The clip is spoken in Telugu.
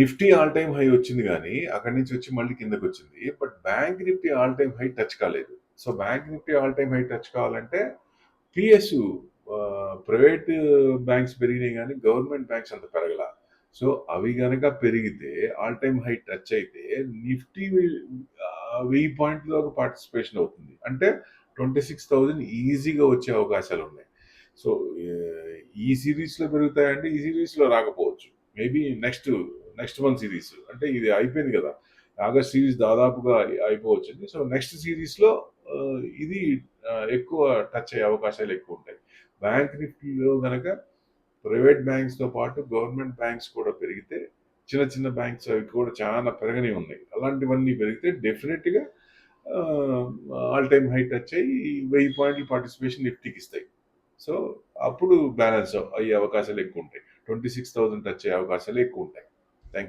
నిఫ్టీ ఆల్ టైమ్ హై వచ్చింది కానీ అక్కడి నుంచి వచ్చి మళ్ళీ కిందకి వచ్చింది. But bank nifty all time high touch కాలేదు. So bank nifty all time high touch కావాలంటే పిఎస్యు ప్రైవేట్ బ్యాంక్స్ పెరిగినాయి కానీ గవర్నమెంట్ బ్యాంక్స్ అంత పెరగల. సో అవి గనక పెరిగితే ఆల్ టైమ్ హై టచ్ అయితే నిఫ్టీ 1000 పాయింట్ల దాకా పార్టిసిపేషన్ అవుతుంది. అంటే 26,000 ఈజీగా వచ్చే అవకాశాలు ఉన్నాయి. సో ఈ సిరీస్లో పెరుగుతాయంటే ఈ సిరీస్లో రాకపోవచ్చు. మేబీ నెక్స్ట్ మంత్ సిరీస్ అంటే ఇది అయిపోయింది కదా, ఆగస్ట్ సిరీస్ దాదాపుగా అయిపోవచ్చింది. సో నెక్స్ట్ సిరీస్లో ఇది ఎక్కువ టచ్ అయ్యే అవకాశాలు ఎక్కువ ఉంటాయి. బ్యాంక్ నిఫ్టీలో కనుక ప్రైవేట్ బ్యాంక్స్తో పాటు గవర్నమెంట్ బ్యాంక్స్ కూడా పెరిగితే, చిన్న చిన్న బ్యాంక్స్ అవి కూడా చాలా పెరగనే ఉన్నాయి, అలాంటివన్నీ పెరిగితే డెఫినెట్గా ఆల్ టైమ్ హై టచ్ అయ్యి 1000 పాయింట్ల పార్టిసిపేషన్ నిఫ్టీకి ఇస్తాయి. సో అప్పుడు బ్యాలెన్స్ అయ్యే అవకాశాలు ఎక్కువ ఉంటాయి. 26,000 టచ్ అయ్యే అవకాశాలు ఎక్కువ ఉంటాయి. Thank you.